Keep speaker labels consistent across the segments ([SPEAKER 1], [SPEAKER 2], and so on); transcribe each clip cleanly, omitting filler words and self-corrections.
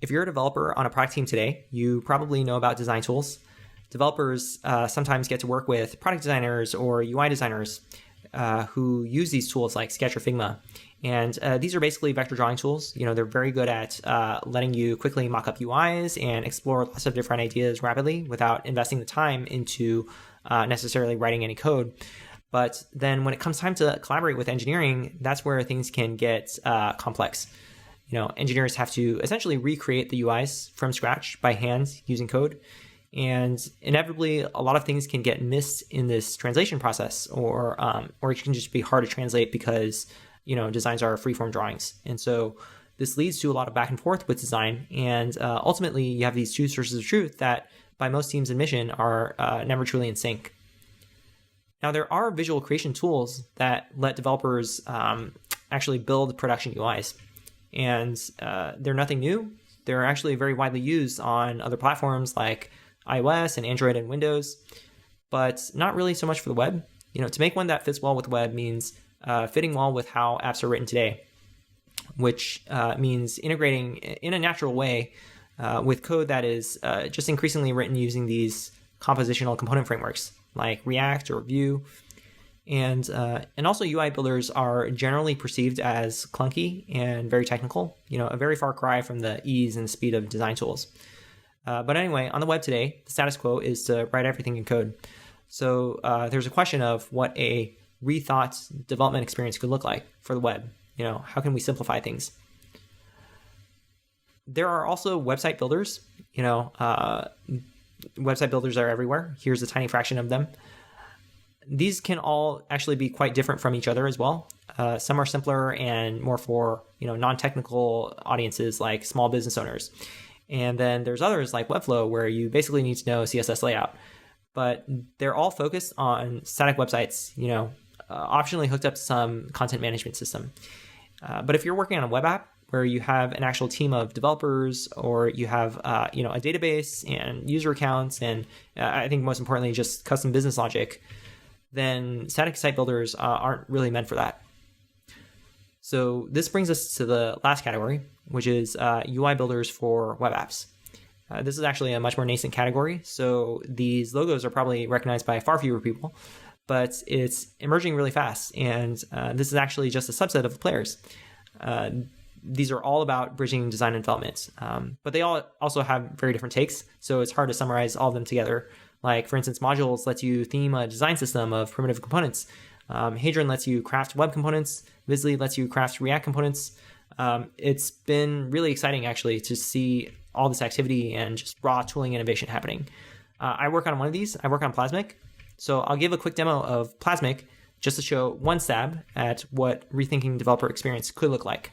[SPEAKER 1] If you're a developer on a product team today, you probably know about design tools. Developers sometimes get to work with product designers or UI designers who use these tools like Sketch or Figma. And these are basically vector drawing tools. They're very good at letting you quickly mock up UIs and explore lots of different ideas rapidly without investing the time into necessarily writing any code. But then when it comes time to collaborate with engineering, that's where things can get complex. Engineers have to essentially recreate the UIs from scratch by hand using code. And inevitably, a lot of things can get missed in this translation process, or it can just be hard to translate because designs are freeform drawings. And so this leads to a lot of back and forth with design. And ultimately, you have these two sources of truth that by most teams' admission are never truly in sync. Now, there are visual creation tools that let developers actually build production UIs. And they're nothing new. They're actually very widely used on other platforms like iOS and Android and Windows, but not really so much for the web. To make one that fits well with the web means fitting well with how apps are written today, which means integrating in a natural way with code that is just increasingly written using these compositional component frameworks like React or Vue. And also UI builders are generally perceived as clunky and very technical, a very far cry from the ease and speed of design tools. But anyway, on the web today, the status quo is to write everything in code. So there's a question of what a rethought development experience could look like for the web. How can we simplify things? There are also website builders. Website builders are everywhere. Here's a tiny fraction of them. These can all actually be quite different from each other as well. Some are simpler and more for non-technical audiences like small business owners. And then there's others like Webflow where you basically need to know CSS layout. But they're all focused on static websites, optionally hooked up to some content management system. But if you're working on a web app where you have an actual team of developers, or you have a database and user accounts, and I think most importantly just custom business logic, then static site builders aren't really meant for that. So this brings us to the last category, which is UI builders for web apps. This is actually a much more nascent category, so these logos are probably recognized by far fewer people, but it's emerging really fast, and this is actually just a subset of the players. These are all about bridging design and development, but they all also have very different takes, so it's hard to summarize all of them together. Like, for instance, modules lets you theme a design system of primitive components. Hadron lets you craft web components. Visly lets you craft React components. It's been really exciting, actually, to see all this activity and just raw tooling innovation happening. I work on one of these. I work on Plasmic. So I'll give a quick demo of Plasmic just to show one stab at what rethinking developer experience could look like.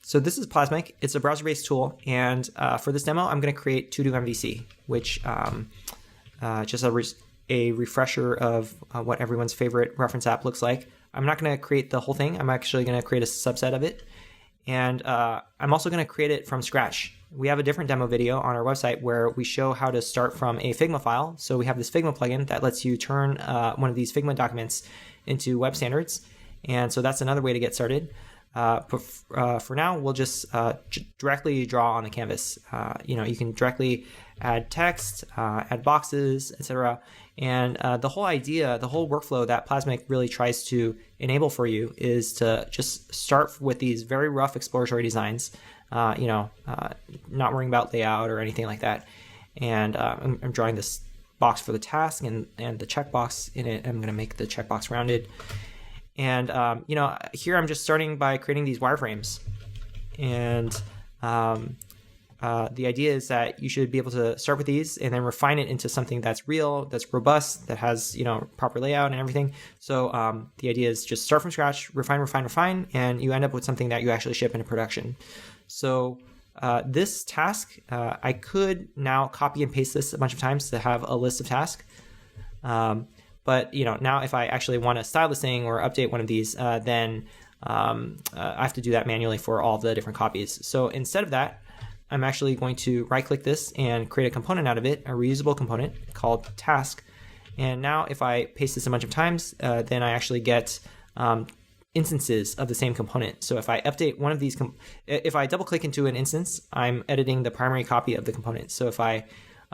[SPEAKER 1] So this is Plasmic. It's a browser-based tool, and for this demo, I'm going to create to-do MVC, which just a refresher of what everyone's favorite reference app looks like. I'm not going to create the whole thing. I'm actually going to create a subset of it, and I'm also going to create it from scratch. We have a different demo video on our website where we show how to start from a Figma file. So we have this Figma plugin that lets you turn one of these Figma documents into web standards, and so that's another way to get started. For now, we'll just directly draw on the canvas. You can directly add text, add boxes, etc. And the whole idea, the whole workflow that Plasmic really tries to enable for you is to just start with these very rough exploratory designs, not worrying about layout or anything like that. And I'm drawing this box for the task and the checkbox in it. I'm going to make the checkbox rounded. And, here I'm just starting by creating these wireframes. And the idea is that you should be able to start with these and then refine it into something that's real, that's robust, that has, proper layout and everything. So the idea is just start from scratch, refine, and you end up with something that you actually ship into production. So this task, I could now copy and paste this a bunch of times to have a list of tasks. But now if I actually want to style this thing or update one of these, then I have to do that manually for all the different copies. So instead of that, I'm actually going to right-click this and create a component out of it, a reusable component called task. And now if I paste this a bunch of times, then I actually get instances of the same component. So if I update one of these, if I double click into an instance, I'm editing the primary copy of the component. So if I,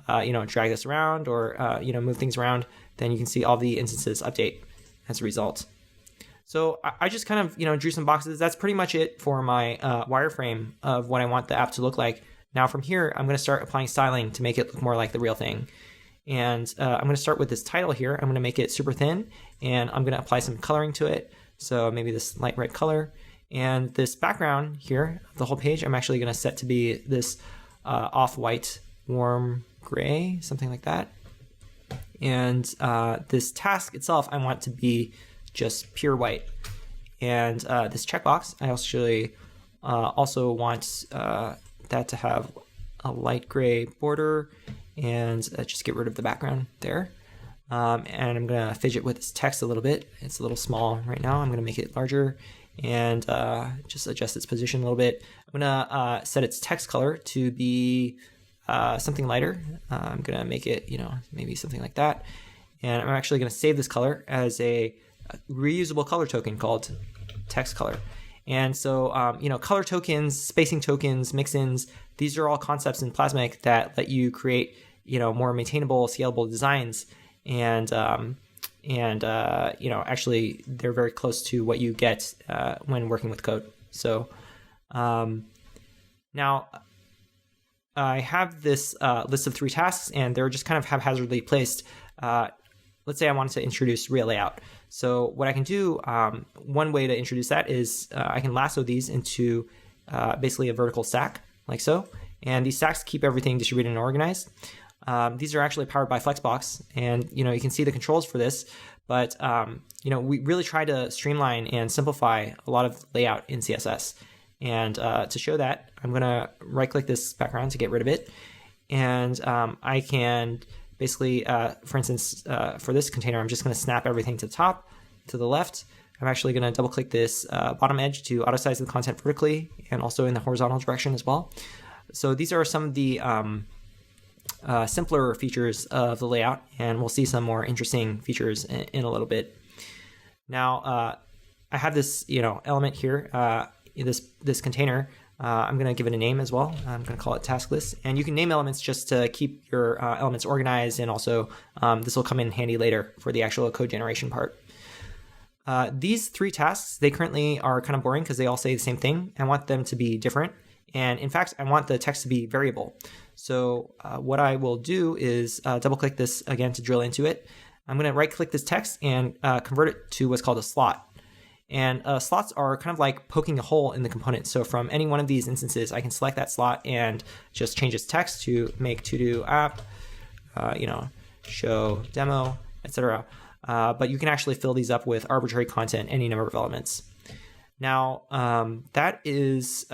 [SPEAKER 1] drag this around or, move things around, then you can see all the instances update as a result. So I just kind of, drew some boxes. That's pretty much it for my wireframe of what I want the app to look like. Now from here, I'm going to start applying styling to make it look more like the real thing. And I'm going to start with this title here. I'm going to make it super thin, and I'm going to apply some coloring to it. So maybe this light red color. And this background here, the whole page, I'm actually going to set to be this off-white warm gray, something like that. And this task itself, I want to be just pure white. And this checkbox, I actually also want that to have a light gray border, and just get rid of the background there. And I'm going to fidget with this text a little bit. It's a little small right now. I'm going to make it larger and just adjust its position a little bit. I'm going to set its text color to be something lighter. I'm going to make it, maybe something like that. And I'm actually going to save this color as a reusable color token called text color. And so, color tokens, spacing tokens, mix-ins, these are all concepts in Plasmic that let you create, more maintainable, scalable designs. And actually they're very close to what you get when working with code. So now I have this list of 3 tasks, and they're just kind of haphazardly placed. Let's say I wanted to introduce real layout. So what I can do, one way to introduce that is I can lasso these into basically a vertical stack, like so. And these stacks keep everything distributed and organized. These are actually powered by Flexbox, and you can see the controls for this. But we really try to streamline and simplify a lot of layout in CSS. And to show that, I'm going to right-click this background to get rid of it. And I can basically, for instance, for this container, I'm just going to snap everything to the top, to the left. I'm actually going to double-click this bottom edge to auto-size the content vertically and also in the horizontal direction as well. So these are some of the simpler features of the layout, and we'll see some more interesting features in a little bit. Now, I have this element here, this container. I'm going to give it a name as well. I'm going to call it task list, and you can name elements just to keep your elements organized, and also this will come in handy later for the actual code generation part. These 3 tasks, they currently are kind of boring because they all say the same thing. I want them to be different. And in fact, I want the text to be variable. So what I will do is double click this again to drill into it. I'm going to right click this text and convert it to what's called a slot. And slots are kind of like poking a hole in the component. So from any one of these instances, I can select that slot and just change its text to make to-do app, show demo, etc. But you can actually fill these up with arbitrary content, any number of elements. Now, that is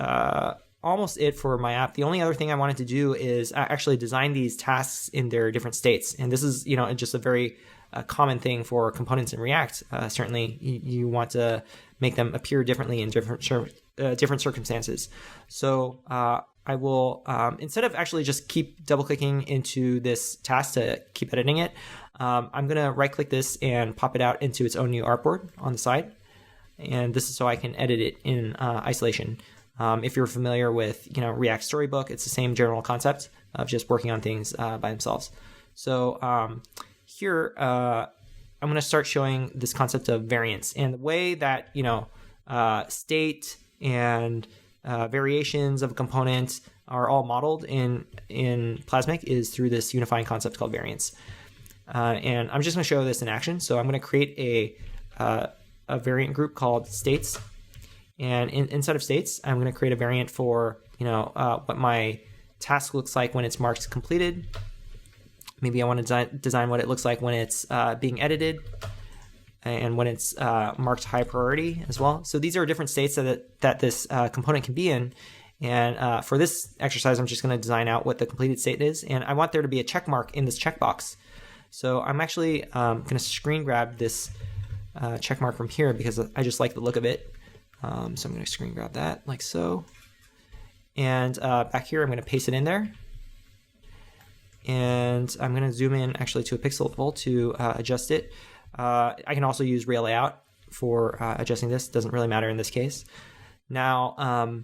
[SPEAKER 1] almost it for my app. The only other thing I wanted to do is actually design these tasks in their different states. And this is, just a very common thing for components in React. Certainly, you want to make them appear differently in different circumstances. So I will, instead of actually just keep double clicking into this task to keep editing it, I'm going to right click this and pop it out into its own new artboard on the side. And this is so I can edit it in isolation. If you're familiar with React Storybook, it's the same general concept of just working on things by themselves. So here I'm going to start showing this concept of variance, and the way that state and variations of a component are all modeled in Plasmic is through this unifying concept called variance. And I'm just going to show this in action. So I'm going to create a variant group called states. And inside of states, I'm going to create a variant for, what my task looks like when it's marked completed. Maybe I want to design what it looks like when it's being edited, and when it's marked high priority as well. So these are different states that this component can be in. And for this exercise, I'm just going to design out what the completed state is. And I want there to be a check mark in this checkbox. So I'm actually going to screen grab this check mark from here because I just like the look of it. So I'm going to screen grab that like so. And back here, I'm going to paste it in there. And I'm going to zoom in actually to a pixel level to adjust it. I can also use real layout for adjusting this. Doesn't really matter in this case. Now,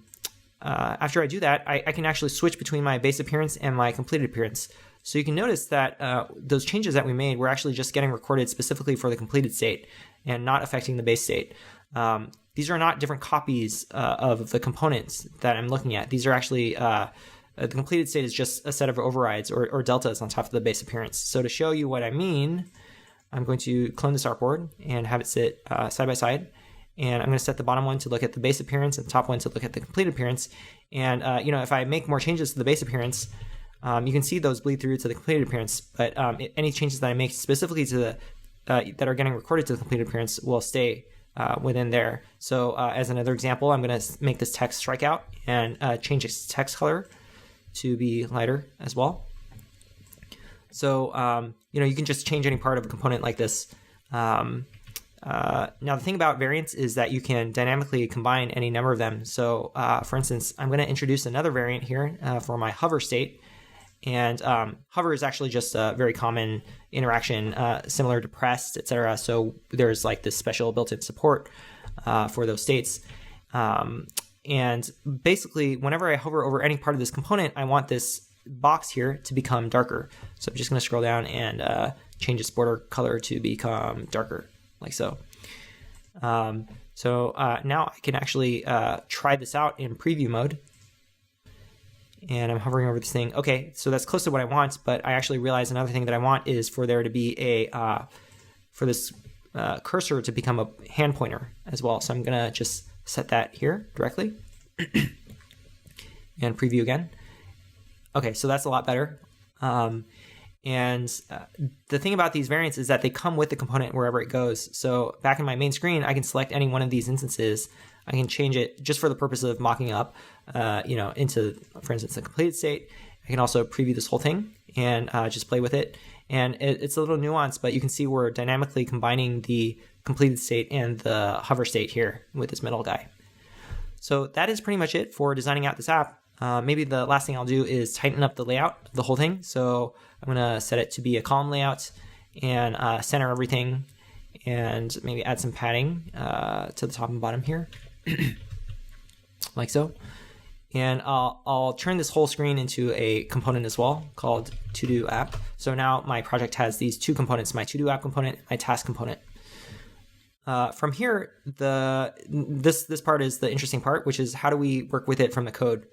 [SPEAKER 1] after I do that, I can actually switch between my base appearance and my completed appearance. So you can notice that those changes that we made were actually just getting recorded specifically for the completed state and not affecting the base state. These are not different copies of the components that I'm looking at. These are actually, the completed state is just a set of overrides or deltas on top of the base appearance. So to show you what I mean, I'm going to clone this artboard and have it sit side by side. And I'm going to set the bottom one to look at the base appearance and the top one to look at the complete appearance. And, if I make more changes to the base appearance, you can see those bleed through to the completed appearance. But any changes that I make specifically to the that are getting recorded to the completed appearance will stay within there. So as another example, I'm going to make this text strike out and change its text color to be lighter as well. So, you can just change any part of a component like this. Now, the thing about variants is that you can dynamically combine any number of them. So, for instance, I'm going to introduce another variant here for my hover state. And hover is actually just a very common interaction, similar to pressed, etc. So there's like this special built-in support for those states. And basically, whenever I hover over any part of this component, I want this box here to become darker. So I'm just going to scroll down and change its border color to become darker, like so. Now I can actually try this out in preview mode. And I'm hovering over this thing. Okay, so that's close to what I want, but I actually realize another thing that I want is for there to be for this cursor to become a hand pointer as well. So I'm gonna just set that here directly and preview again. Okay, so that's a lot better. The thing about these variants is that they come with the component wherever it goes. So back in my main screen, I can select any one of these instances. I can change it just for the purpose of mocking up, into, for instance, the completed state. I can also preview this whole thing and just play with it. And it's a little nuanced, but you can see we're dynamically combining the completed state and the hover state here with this middle guy. So that is pretty much it for designing out this app. Maybe the last thing I'll do is tighten up the layout of the whole thing. So I'm going to set it to be a column layout and center everything and maybe add some padding to the top and bottom here. Like so. And I'll turn this whole screen into a component as well called to-do app. So now my project has these two components, my to-do app component, my task component. From here, this part is the interesting part, which is how do we work with it from the code?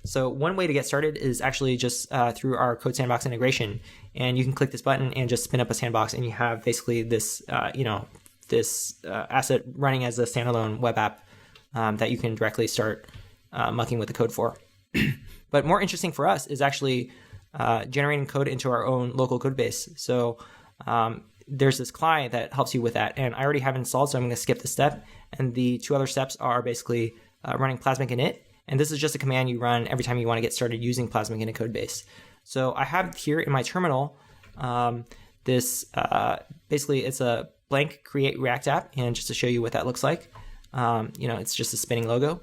[SPEAKER 1] So one way to get started is actually just through our Code Sandbox integration. And you can click this button and just spin up a sandbox, and you have basically this, this asset running as a standalone web app that you can directly start mucking with the code for. But more interesting for us is actually generating code into our own local code base. So there's this CLI that helps you with that. And I already have it installed, so I'm going to skip this step. And the two other steps are basically running Plasmic init. And this is just a command you run every time you want to get started using Plasmic in a code base. So I have here in my terminal this, basically it's a blank create React app. And just to show you what that looks like, it's just a spinning logo.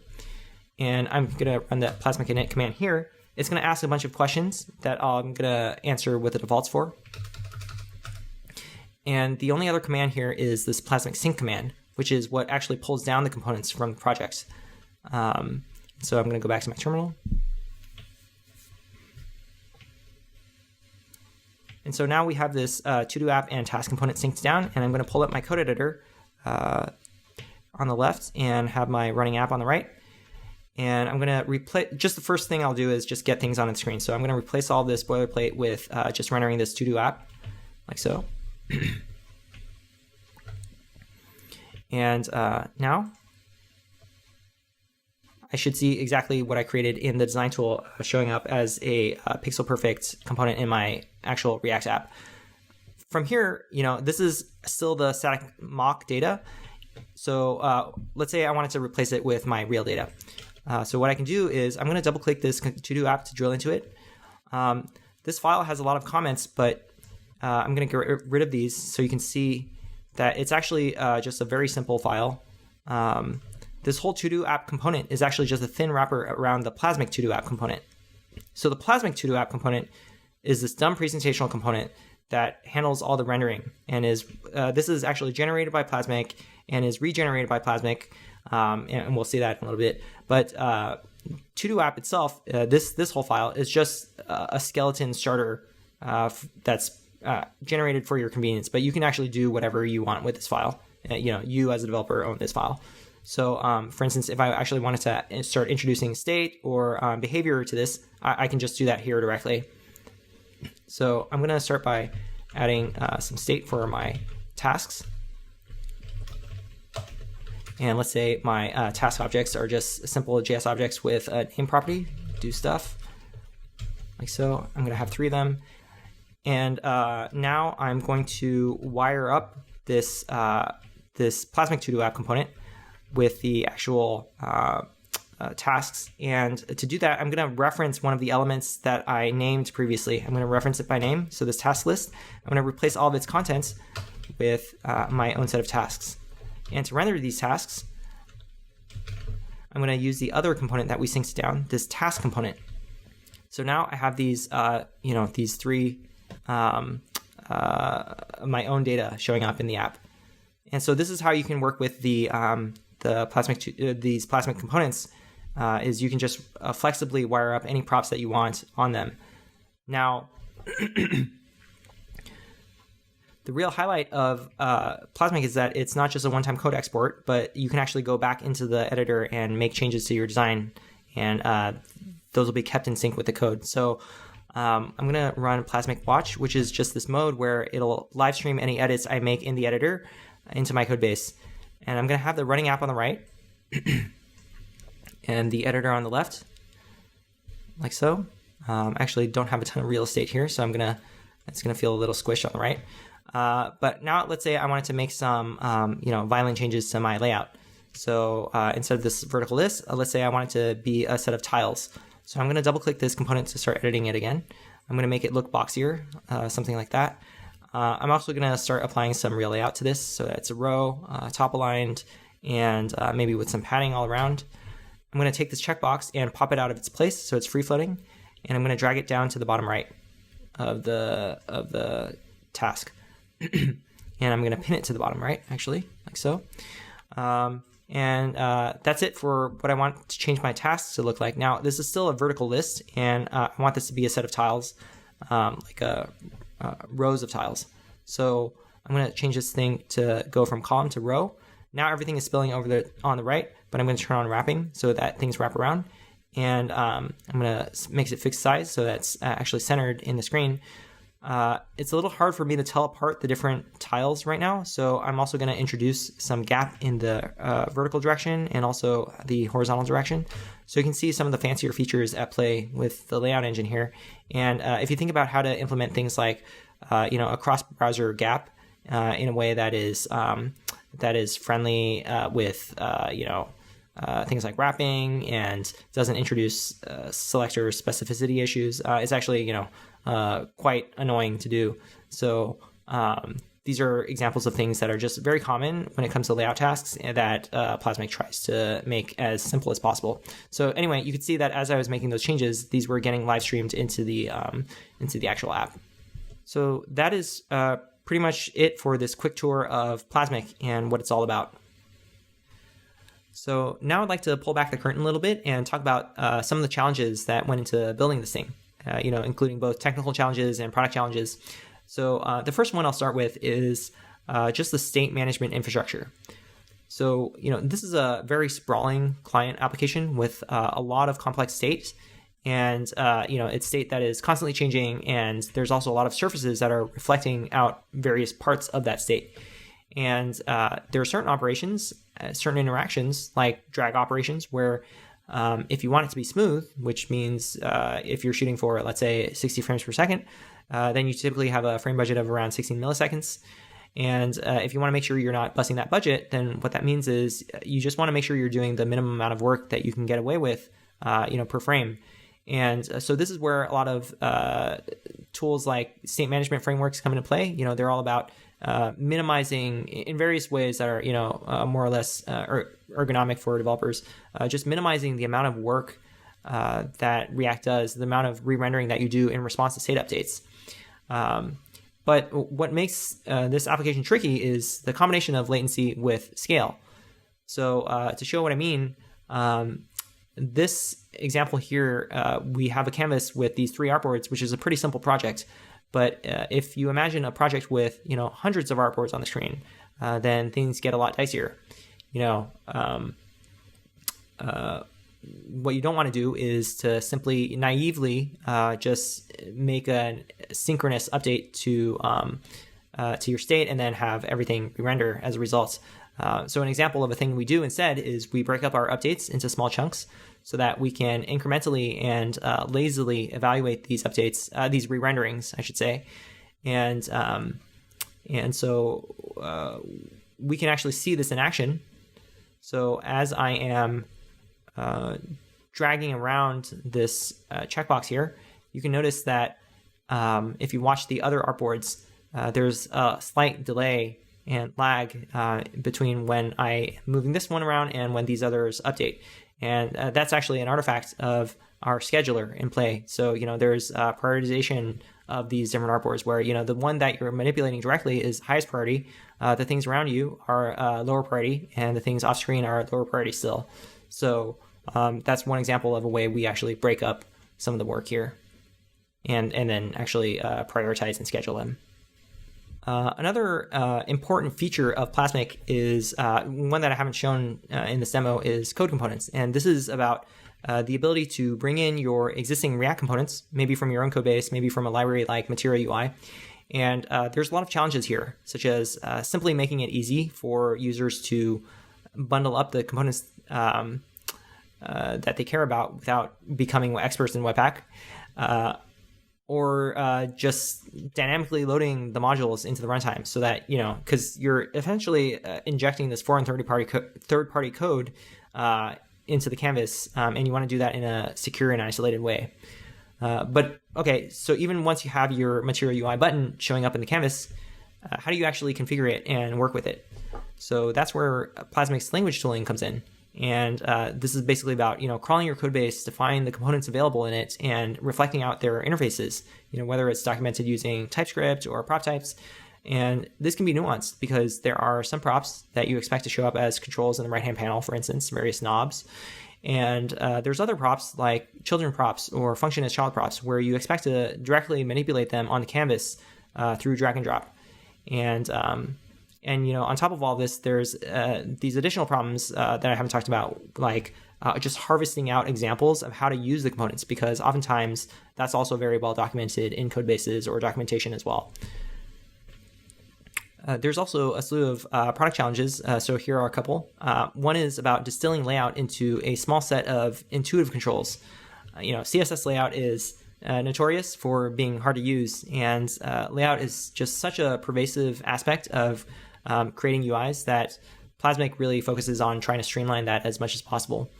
[SPEAKER 1] And I'm going to run the Plasmic init command here. It's going to ask a bunch of questions that I'm going to answer with the defaults for. And the only other command here is this Plasmic sync command, which is what actually pulls down the components from the projects. So I'm going to go back to my terminal. And so now we have this to-do app and task component synced down, and I'm going to pull up my code editor on the left and have my running app on the right. And I'm going to replace, just the first thing I'll do is just get things on the screen. So I'm going to replace all this boilerplate with just rendering this to-do app, like so. And now I should see exactly what I created in the design tool showing up as a pixel perfect component in my actual React app. From here, this is still the static mock data. So let's say I wanted to replace it with my real data. So what I can do is I'm going to double click this to-do app to drill into it. This file has a lot of comments, but I'm going to get rid of these so you can see that it's actually just a very simple file. This whole to-do app component is actually just a thin wrapper around the Plasmic to-do app component. So the Plasmic to-do app component is this dumb presentational component that handles all the rendering and is this is actually generated by Plasmic, and is regenerated by Plasmic, and we'll see that in a little bit. But to-do app itself, this whole file is just a skeleton starter that's generated for your convenience, but you can actually do whatever you want with this file. You as a developer own this file. So, for instance, if I actually wanted to start introducing state or behavior to this, I can just do that here directly. So I'm going to start by adding some state for my tasks. And let's say my task objects are just simple JS objects with a name property, do stuff, like so. I'm going to have 3 of them. And now I'm going to wire up this Plasmic to-do app component with the actual tasks. And to do that, I'm going to reference one of the elements that I named previously. I'm going to reference it by name. So this task list, I'm going to replace all of its contents with my own set of tasks. And to render these tasks, I'm going to use the other component that we synced down, this task component. So now I have these, these 3 my own data showing up in the app. And so this is how you can work with the Plasmic these Plasmic components. Is you can just flexibly wire up any props that you want on them. Now, the real highlight of Plasmic is that it's not just a one-time code export, but you can actually go back into the editor and make changes to your design, and those will be kept in sync with the code. So I'm going to run Plasmic Watch, which is just this mode where it'll live stream any edits I make in the editor into my code base. And I'm going to have the running app on the right and the editor on the left, like so. Actually don't have a ton of real estate here, so it's going to feel a little squished on the right. But now let's say I wanted to make some, violent changes to my layout. So instead of this vertical list, let's say I want it to be a set of tiles. So I'm going to double click this component to start editing it again. I'm going to make it look boxier, something like that. I'm also going to start applying some real layout to this. So it's a row, top aligned, and maybe with some padding all around. I'm going to take this checkbox and pop it out of its place so it's free floating. And I'm going to drag it down to the bottom right of the task. And I'm going to pin it to the bottom right, actually, like so. And that's it for what I want to change my tasks to look like. Now, this is still a vertical list, and I want this to be a set of tiles, rows of tiles. So I'm going to change this thing to go from column to row. Now everything is spilling over on the right, but I'm going to turn on wrapping so that things wrap around. And I'm going to make it fixed size so that's actually centered in the screen. It's a little hard for me to tell apart the different tiles right now, so I'm also going to introduce some gap in the vertical direction and also the horizontal direction. So you can see some of the fancier features at play with the layout engine here. And if you think about how to implement things like a cross-browser gap in a way that is friendly with things like wrapping and doesn't introduce selector specificity issues, it's actually quite annoying to do. So these are examples of things that are just very common when it comes to layout tasks and that Plasmic tries to make as simple as possible. So anyway, you could see that as I was making those changes, these were getting live streamed into the actual app. So that is pretty much it for this quick tour of Plasmic and what it's all about. So now I'd like to pull back the curtain a little bit and talk about some of the challenges that went into building this thing, including both technical challenges and product challenges. So the first one I'll start with is just the state management infrastructure. So, this is a very sprawling client application with a lot of complex state. And, it's state that is constantly changing. And there's also a lot of surfaces that are reflecting out various parts of that state. And there are certain operations, certain interactions, like drag operations, where if you want it to be smooth, which means if you're shooting for, let's say, 60 frames per second, then you typically have a frame budget of around 16 milliseconds. And if you want to make sure you're not busting that budget, then what that means is you just want to make sure you're doing the minimum amount of work that you can get away with, per frame. And so this is where a lot of tools like state management frameworks come into play. They're all about minimizing in various ways that are, more or less ergonomic for developers, just minimizing the amount of work that React does, the amount of re-rendering that you do in response to state updates. But what makes this application tricky is the combination of latency with scale. So to show what I mean, this example here, we have a canvas with these 3 artboards, which is a pretty simple project. But if you imagine a project with hundreds of artboards on the screen, then things get a lot dicier. What you don't want to do is to simply naively just make a synchronous update to your state and then have everything re-render as a result. So an example of a thing we do instead is we break up our updates into small chunks so that we can incrementally and lazily evaluate these updates, these re-renderings, I should say. And so we can actually see this in action. So as I am dragging around this checkbox here, you can notice that if you watch the other artboards, there's a slight delay and lag between when I moving this one around and when these others update. And that's actually an artifact of our scheduler in play. So, there's prioritization of these different artboards where, the one that you're manipulating directly is highest priority. The things around you are lower priority, and the things off screen are lower priority still. So that's one example of a way we actually break up some of the work here and then actually prioritize and schedule them. Another important feature of Plasmic is one that I haven't shown in this demo is code components. And this is about the ability to bring in your existing React components, maybe from your own code base, maybe from a library like Material UI. And there's a lot of challenges here, such as simply making it easy for users to bundle up the components that they care about without becoming experts in Webpack. Or just dynamically loading the modules into the runtime so that, because you're essentially injecting this foreign third-party code into the canvas, and you want to do that in a secure and isolated way. But okay, so even once you have your Material UI button showing up in the canvas, how do you actually configure it and work with it? So that's where Plasmic's language tooling comes in. And this is basically about, crawling your code base to find the components available in it and reflecting out their interfaces, whether it's documented using TypeScript or prop types. And this can be nuanced because there are some props that you expect to show up as controls in the right-hand panel, for instance, various knobs. And there's other props like children props or function as child props where you expect to directly manipulate them on the canvas through drag and drop. And on top of all this, there's these additional problems that I haven't talked about, like just harvesting out examples of how to use the components, because oftentimes that's also very well documented in code bases or documentation as well. There's also a slew of product challenges. So here are a couple. One is about distilling layout into a small set of intuitive controls. CSS layout is notorious for being hard to use, and layout is just such a pervasive aspect of creating UIs that Plasmic really focuses on trying to streamline that as much as possible.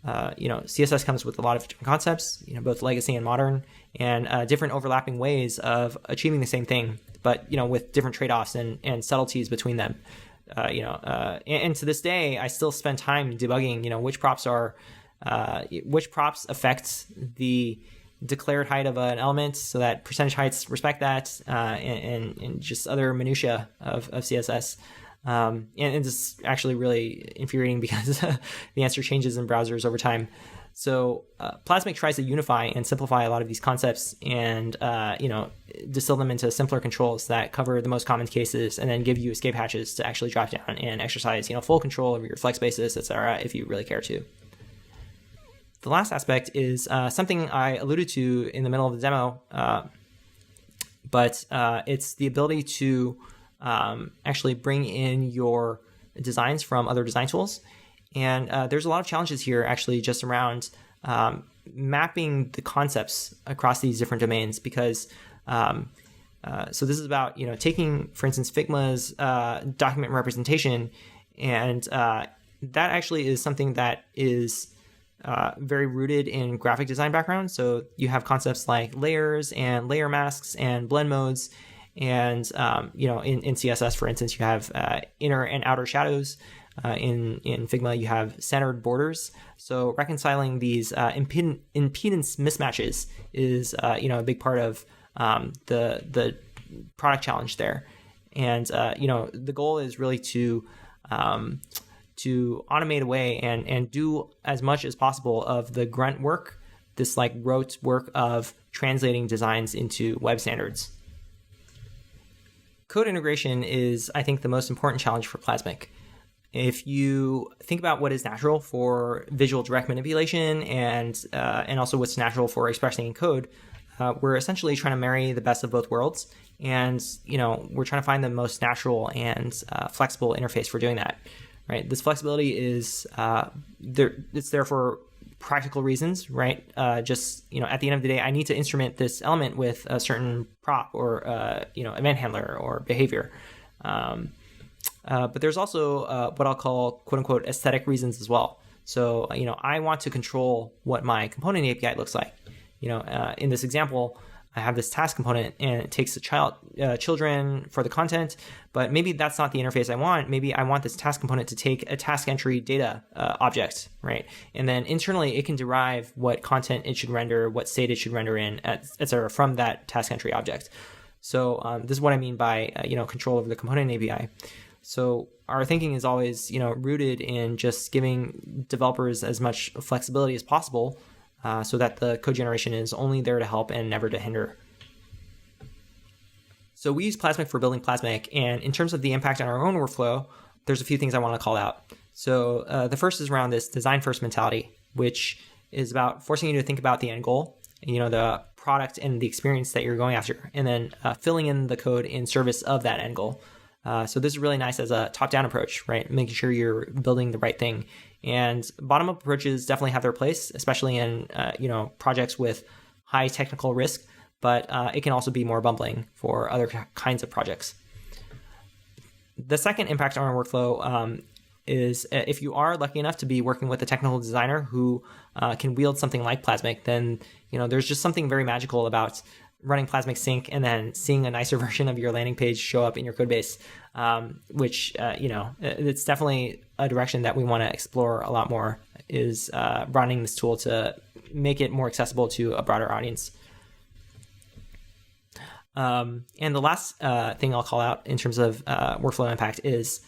[SPEAKER 1] CSS comes with a lot of different concepts, both legacy and modern, and different overlapping ways of achieving the same thing, but with different trade-offs and subtleties between them. And to this day, I still spend time debugging, which props affect the declared height of an element so that percentage heights respect that, and just other minutia of CSS. And it's actually really infuriating because the answer changes in browsers over time. So Plasmic tries to unify and simplify a lot of these concepts and distill them into simpler controls that cover the most common cases, and then give you escape hatches to actually drop down and exercise full control over your flex basis, etc., if you really care to. The last aspect is something I alluded to in the middle of the demo, but it's the ability to actually bring in your designs from other design tools. And there's a lot of challenges here actually just around mapping the concepts across these different domains, because so this is about taking, for instance, Figma's document representation, and that actually is something that is very rooted in graphic design background. So you have concepts like layers and layer masks and blend modes. And, in CSS, for instance, you have inner and outer shadows. In Figma, you have centered borders. So reconciling these impedance mismatches is, a big part of the product challenge there. And the goal is really to automate away and do as much as possible of the grunt work, this like rote work of translating designs into web standards. Code integration is, I think, the most important challenge for Plasmic. If you think about what is natural for visual direct manipulation and also what's natural for expressing in code, we're essentially trying to marry the best of both worlds. And, we're trying to find the most natural and flexible interface for doing that, right? This flexibility is it's there for practical reasons, right? At the end of the day, I need to instrument this element with a certain prop or, event handler or behavior. But there's also what I'll call quote unquote aesthetic reasons as well. So, I want to control what my component API looks like. In this example, I have this task component and it takes children for the content, but maybe that's not the interface I want. Maybe I want this task component to take a task entry data object, right? And then internally it can derive what content it should render, what state it should render in, et cetera, from that task entry object. So this is what I mean by, control over the component API. So our thinking is always, rooted in just giving developers as much flexibility as possible so that the code generation is only there to help and never to hinder. So we use Plasmic for building Plasmic, and in terms of the impact on our own workflow, there's a few things I want to call out. So the first is around this design-first mentality, which is about forcing you to think about the end goal, the product and the experience that you're going after, and then filling in the code in service of that end goal. So this is really nice as a top-down approach, right? Making sure you're building the right thing. And bottom-up approaches definitely have their place, especially in projects with high technical risk, but it can also be more bumbling for other kinds of projects. The second impact on our workflow is if you are lucky enough to be working with a technical designer who can wield something like Plasmic, then there's just something very magical about running Plasmic sync and then seeing a nicer version of your landing page show up in your code base, which, it's definitely a direction that we want to explore a lot more, is broadening this tool to make it more accessible to a broader audience. And the last thing I'll call out in terms of workflow impact is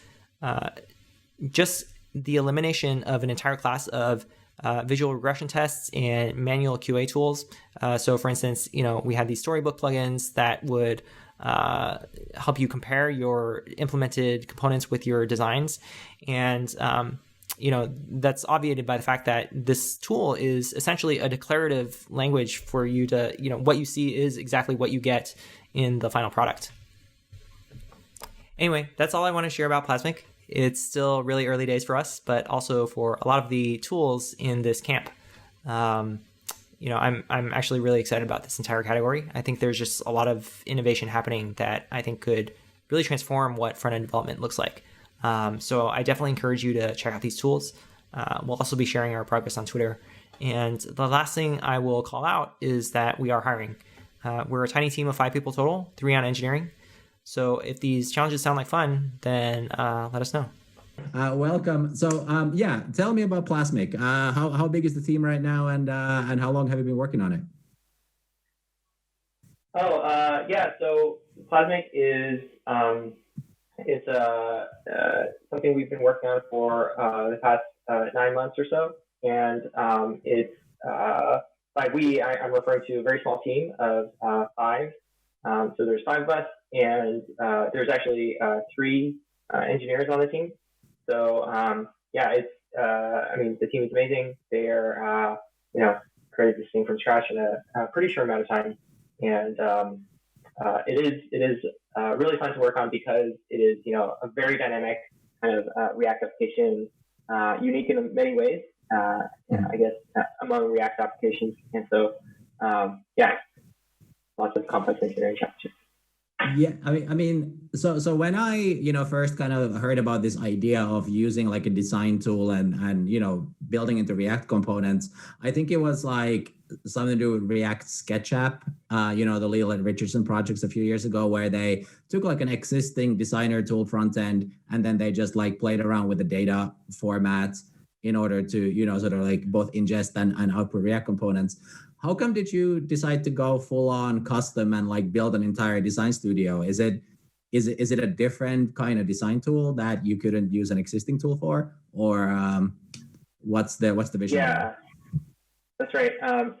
[SPEAKER 1] just the elimination of an entire class of visual regression tests and manual QA tools. So for instance, we have these storybook plugins that would help you compare your implemented components with your designs. And, that's obviated by the fact that this tool is essentially a declarative language for you to, what you see is exactly what you get in the final product. Anyway, that's all I want to share about Plasmic. It's still really early days for us, but also for a lot of the tools in this camp. I'm actually really excited about this entire category. I think there's just a lot of innovation happening that I think could really transform what front-end development looks like. So I definitely encourage you to check out these tools. We'll also be sharing our progress on Twitter. And the last thing I will call out is that we are hiring. We're a tiny team of 5 people total, 3 on engineering. So if these challenges sound like fun, then let us know.
[SPEAKER 2] Welcome. So tell me about Plasmic. How big is the team right now, and how long have you been working on it?
[SPEAKER 3] So Plasmic is it's something we've been working on for the past 9 months or so, and it's by we I'm referring to a very small team of 5. So there's 5 of us, and there's actually 3 engineers on the team. So it's the team is amazing. They're created this thing from scratch in a pretty short amount of time, and it is really fun to work on because it is a very dynamic kind of React application, unique in many ways. I guess among React applications, and so lots of complex engineering challenges.
[SPEAKER 2] Yeah, so when I first kind of heard about this idea of using like a design tool and building into React components, I think it was like something to do with React Sketch app, the Leal and Richardson projects a few years ago, where they took like an existing designer tool front end and then they just like played around with the data format in order to sort of like both ingest and output React components. how come did you decide to go full on custom and like build an entire design studio? Is it a different kind of design tool that you couldn't use an existing tool for, or what's the vision?
[SPEAKER 3] Yeah, that's right.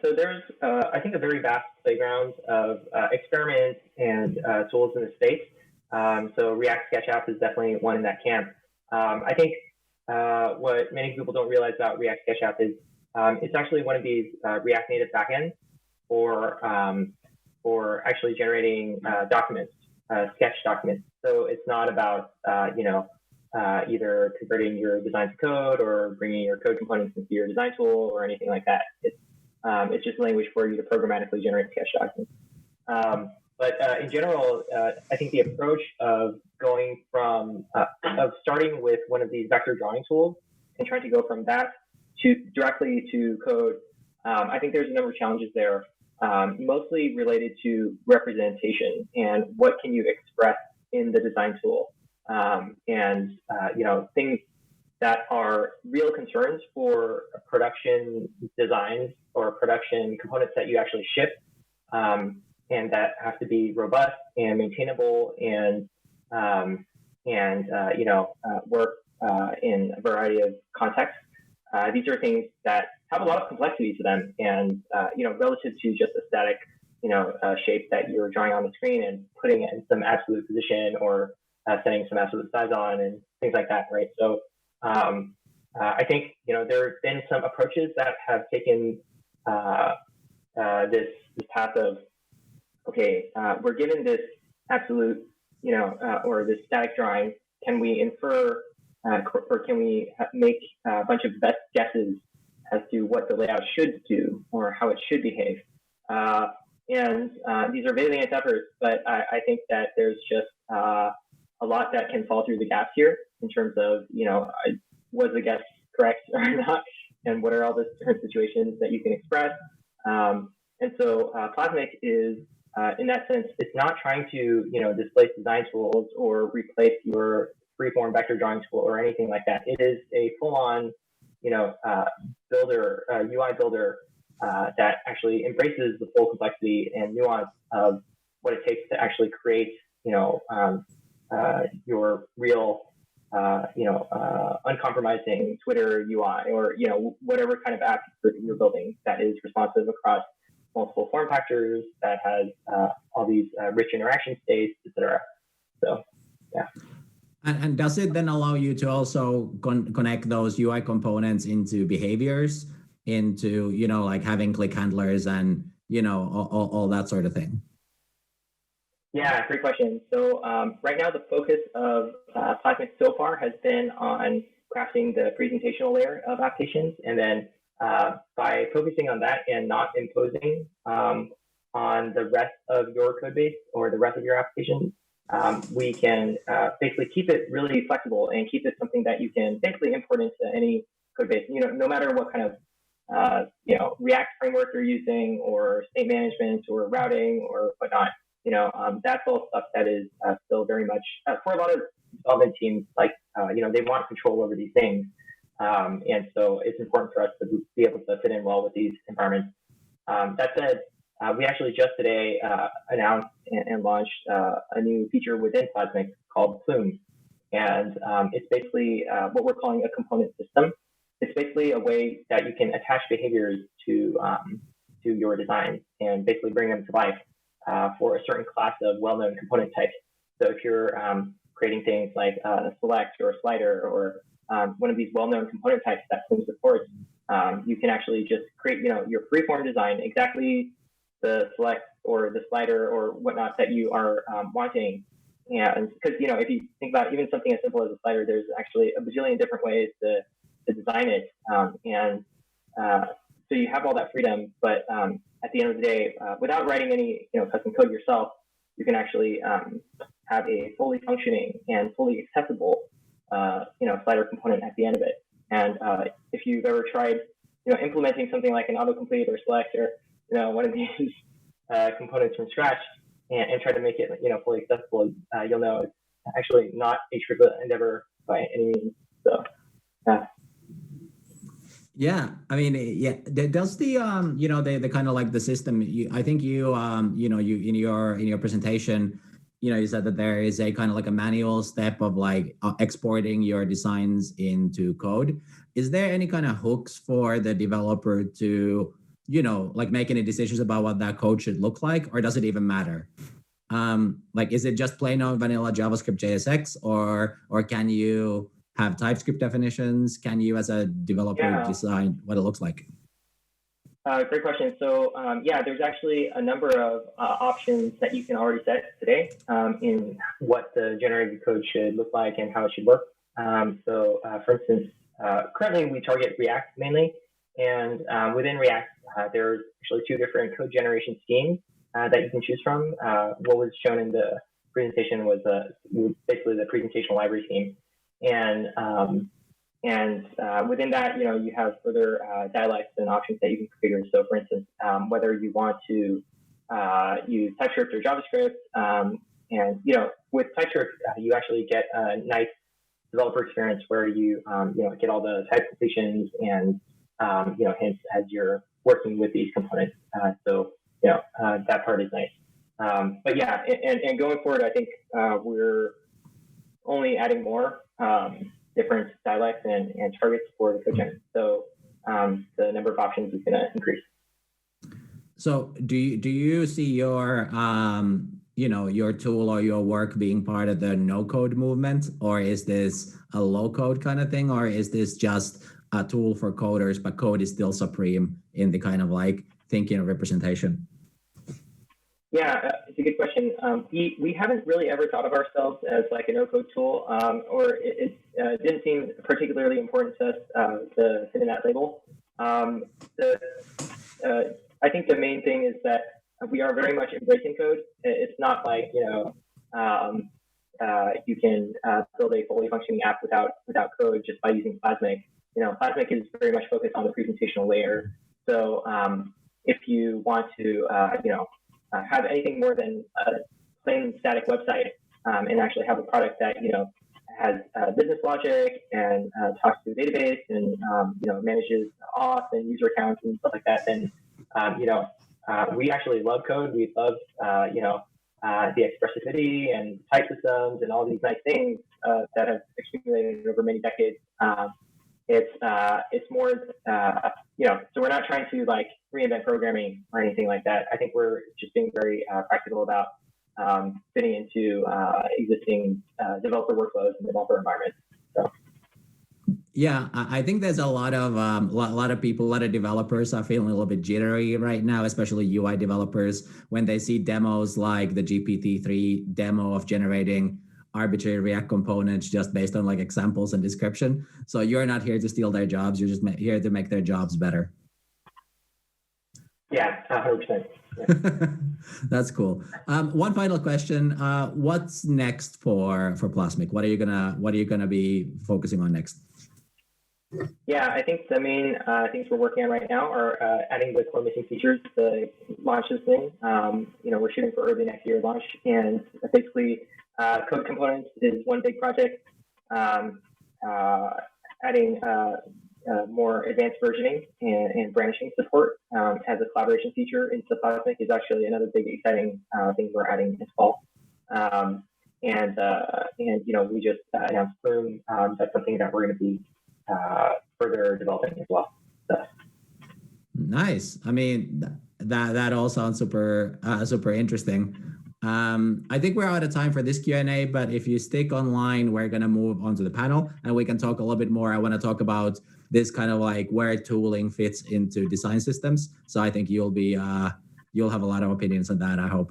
[SPEAKER 3] So there's, I think, a very vast playground of experiments and tools in the space. So React Sketch App is definitely one in that camp. I think what many people don't realize about React Sketch App is it's actually one of these React Native backends for actually generating documents, sketch documents. So it's not about either converting your design to code or bringing your code components into your design tool or anything like that. It's just language for you to programmatically generate sketch documents. But in general, I think the approach of going from of starting with one of these vector drawing tools and trying to go from that to directly to code, I think there's a number of challenges there, mostly related to representation and what can you express in the design tool, and things that are real concerns for production designs or production components that you actually ship. And that have to be robust and maintainable and work in a variety of contexts. These are things that have a lot of complexity to them, and relative to just a static shape that you're drawing on the screen and putting it in some absolute position or setting some absolute size on and things like that, right? So I think there have been some approaches that have taken this path of, okay, we're given this absolute, or this static drawing. Can we infer, or can we make a bunch of best guesses as to what the layout should do or how it should behave? And these are valiant efforts, but I think that there's just a lot that can fall through the gaps here in terms of, was the guess correct or not, and what are all the different situations that you can express. And so Plasmic is, in that sense, it's not trying to, displace design tools or replace your freeform vector drawing tool or anything like that. It is a full-on, builder, UI builder that actually embraces the full complexity and nuance of what it takes to actually create, your real, uncompromising Twitter UI or, whatever kind of app you're building that is responsive across multiple form factors, that has all these rich interaction states, etc. So, yeah.
[SPEAKER 2] And does it then allow you to also connect those UI components into behaviors, into, like having click handlers and, all that sort of thing?
[SPEAKER 3] Yeah, great question. So right now the focus of Plasmic so far has been on crafting the presentational layer of applications, and then by focusing on that and not imposing on the rest of your code base or the rest of your application, we can basically keep it really flexible and keep it something that you can basically import into any code base. No matter what kind of React framework you're using, or state management, or routing, or whatnot. That's all stuff that is still very much for a lot of development teams. Like they want control over these things. And so it's important for us to be able to fit in well with these environments. That said, we actually just today announced and launched a new feature within Plasmic called Plumes. And it's basically what we're calling a component system. It's basically a way that you can attach behaviors to your design and basically bring them to life for a certain class of well-known component types. So if you're creating things like a select or a slider or one of these well-known component types that Plume supports, you can actually just create, your freeform design, exactly the select or the slider or whatnot that you are wanting. And because, if you think about even something as simple as a slider, there's actually a bajillion different ways to design it. So you have all that freedom, but at the end of the day, without writing any, custom code yourself, you can actually have a fully functioning and fully accessible slider component at the end of it. And if you've ever tried, implementing something like an autocomplete or select or, one of these components from scratch and try to make it, fully accessible, you'll know it's actually not a trivial endeavor by any means. So,
[SPEAKER 2] Yeah, I mean, yeah. Does the the kind of like the system? I think you in your presentation, you said that there is a kind of like a manual step of like exporting your designs into code. Is there any kind of hooks for the developer to like make any decisions about what that code should look like, or does it even matter? Like, is it just plain old vanilla JavaScript JSX, or can you have TypeScript definitions? Can you, as a developer, design what it looks like?
[SPEAKER 3] Great question. So yeah, there's actually a number of options that you can already set today in what the generated code should look like and how it should work. So for instance, currently we target React mainly, and within React, there's actually two different code generation schemes that you can choose from. What was shown in the presentation was basically the presentational library scheme. And within that, you have further dialects and options that you can configure. So for instance, whether you want to use TypeScript or JavaScript, and with TypeScript, you actually get a nice developer experience where you get all the type completions and hence as you're working with these components. So that part is nice. But yeah, and going forward, I think we're only adding more different dialects and targets for the code gen. So the number of options is going to increase.
[SPEAKER 2] So do you see your your tool or your work being part of the no code movement, or is this a low code kind of thing, or is this just a tool for coders, but code is still supreme in the kind of like thinking of representation?
[SPEAKER 3] Yeah, it's a good question. We haven't really ever thought of ourselves as like a no-code tool, or it didn't seem particularly important to us to fit in that label. I think the main thing is that we are very much embracing code. It's not like you can build a fully functioning app without code just by using Plasmic. Plasmic is very much focused on the presentational layer. So if you want to have anything more than a plain static website and actually have a product that has business logic and talks to the database and manages auth and user accounts and stuff like that, then we actually love code. We love the expressivity and type systems and all these nice things that have accumulated over many decades. It's more so we're not trying to like reinvent programming or anything like that. I think we're just being very practical about fitting into existing developer workflows and developer environments. So.
[SPEAKER 2] Yeah, I think there's a lot of people, a lot of developers are feeling a little bit jittery right now, especially UI developers, when they see demos like the GPT-3 demo of generating arbitrary React components just based on like examples and description. So you're not here to steal their jobs. You're just here to make their jobs better.
[SPEAKER 3] Yeah, 100%.
[SPEAKER 2] Yeah. That's cool. One final question. What's next for Plasmic? What are you gonna be focusing on next?
[SPEAKER 3] Yeah, I think the main things we're working on right now are adding the core missing features to launch this thing. We're shooting for early next year launch, and basically code components is one big project. Adding more advanced versioning and branching support as a collaboration feature into Plasmic is actually another big exciting thing we're adding this fall. We just announced Plume. That's something that we're going to be further developing as well. So.
[SPEAKER 2] Nice. I mean, that all sounds super interesting. I think we're out of time for this Q&A, but if you stick online, we're going to move on to the panel and we can talk a little bit more. I want to talk about this kind of like where tooling fits into design systems. So I think you'll have a lot of opinions on that, I hope.